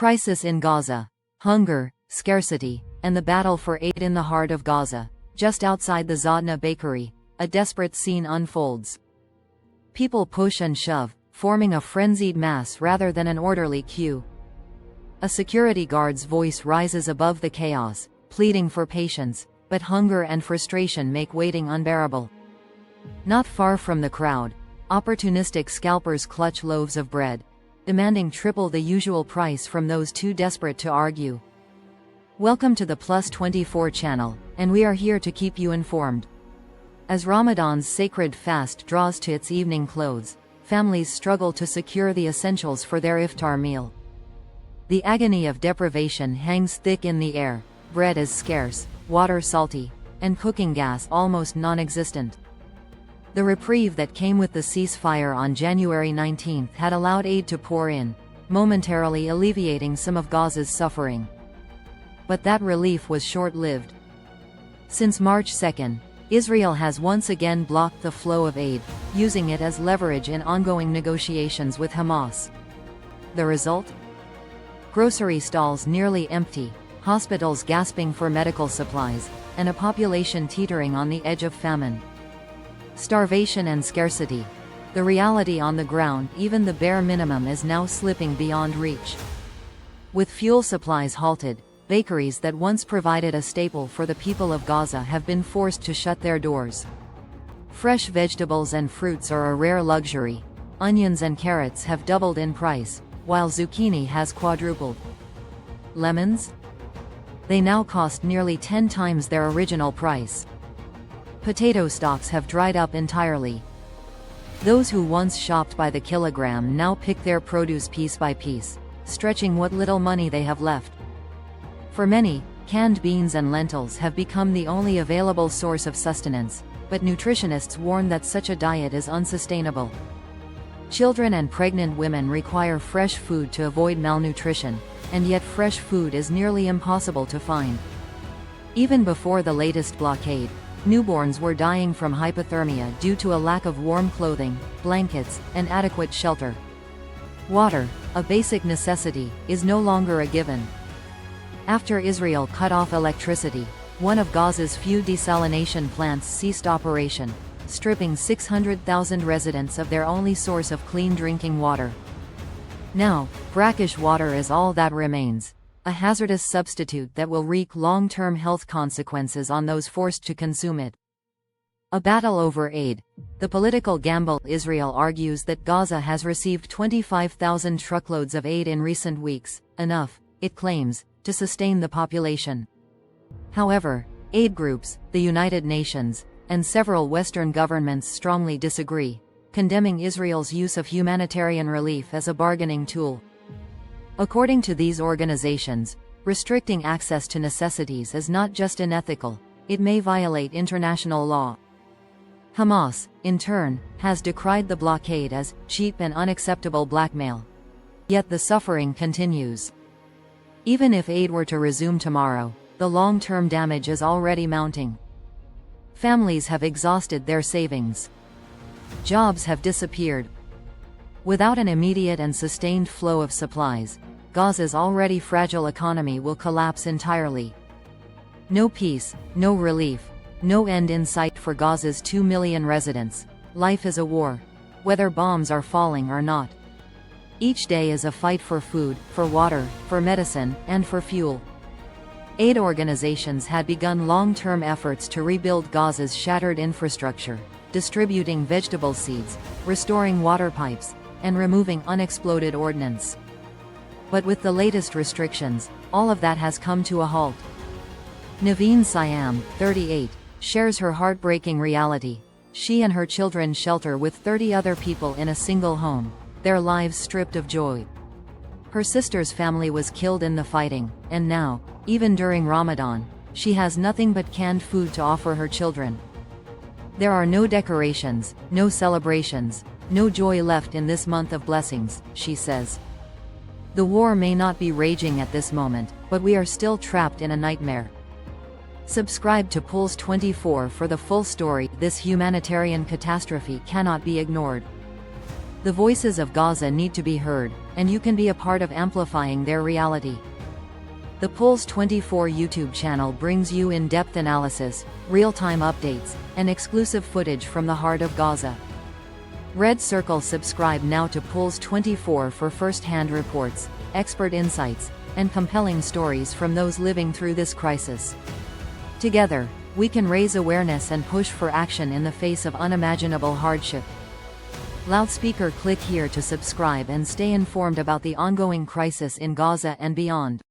Crisis in Gaza. Hunger, scarcity, and the battle for aid in the heart of Gaza. Just outside the Zadna bakery, a desperate scene unfolds. People push and shove, forming a frenzied mass rather than an orderly queue. A security guard's voice rises above the chaos, pleading for patience, but hunger and frustration make waiting unbearable. Not far from the crowd, opportunistic scalpers clutch loaves of bread, demanding triple the usual price from those too desperate to argue. Welcome to the Plus 24 channel, and we are here to keep you informed. As Ramadan's sacred fast draws to its evening close, families struggle to secure the essentials for their iftar meal. The agony of deprivation hangs thick in the air. Bread is scarce, water salty, and cooking gas almost non-existent. The reprieve that came with the ceasefire on January 19 had allowed aid to pour in, momentarily alleviating some of Gaza's suffering. But that relief was short-lived. Since March 2, Israel has once again blocked the flow of aid, using it as leverage in ongoing negotiations with Hamas. The result? Grocery stalls nearly empty, hospitals gasping for medical supplies, and a population teetering on the edge of famine. Starvation and scarcity. The reality on the ground, even the bare minimum is now slipping beyond reach. With fuel supplies halted, bakeries that once provided a staple for the people of Gaza have been forced to shut their doors. Fresh vegetables and fruits are a rare luxury. Onions and carrots have doubled in price, while zucchini has quadrupled. Lemons? They now cost nearly 10 times their original price. Potato stocks have dried up entirely. Those who once shopped by the kilogram now pick their produce piece by piece, stretching what little money they have left. For many, canned beans and lentils have become the only available source of sustenance, but nutritionists warn that such a diet is unsustainable. Children and pregnant women require fresh food to avoid malnutrition, and yet fresh food is nearly impossible to find. Even before the latest blockade, newborns were dying from hypothermia due to a lack of warm clothing, blankets, and adequate shelter. Water, a basic necessity, is no longer a given. After Israel cut off electricity, one of Gaza's few desalination plants ceased operation, stripping 600,000 residents of their only source of clean drinking water. Now, brackish water is all that remains, a hazardous substitute that will wreak long-term health consequences on those forced to consume it. A battle over aid. The political gamble. Israel argues that Gaza has received 25,000 truckloads of aid in recent weeks, enough, it claims, to sustain the population. However, aid groups, the United Nations, and several Western governments strongly disagree, condemning Israel's use of humanitarian relief as a bargaining tool. According to these organizations, restricting access to necessities is not just unethical, it may violate international law. Hamas, in turn, has decried the blockade as cheap and unacceptable blackmail. Yet the suffering continues. Even if aid were to resume tomorrow, the long-term damage is already mounting. Families have exhausted their savings. Jobs have disappeared. Without an immediate and sustained flow of supplies, Gaza's already fragile economy will collapse entirely. No peace, no relief, no end in sight for Gaza's 2 million residents. Life is a war, whether bombs are falling or not. Each day is a fight for food, for water, for medicine, and for fuel. Aid organizations had begun long-term efforts to rebuild Gaza's shattered infrastructure, distributing vegetable seeds, restoring water pipes, and removing unexploded ordnance. But with the latest restrictions, all of that has come to a halt. Naveen Siam, 38, shares her heartbreaking reality. She and her children shelter with 30 other people in a single home, their lives stripped of joy. Her sister's family was killed in the fighting, and now, even during Ramadan, she has nothing but canned food to offer her children. There are no decorations, no celebrations, no joy left in this month of blessings, she says. The war may not be raging at this moment, but we are still trapped in a nightmare. Subscribe to Pulse 24 for the full story. This humanitarian catastrophe cannot be ignored. The voices of Gaza need to be heard, and you can be a part of amplifying their reality. The Pulse 24 YouTube channel brings you in-depth analysis, real-time updates, and exclusive footage from the heart of Gaza. Red Circle subscribe now to Pulse 24 for first-hand reports, expert insights, and compelling stories from those living through this crisis. Together, we can raise awareness and push for action in the face of unimaginable hardship. Loudspeaker click here to subscribe and stay informed about the ongoing crisis in Gaza and beyond.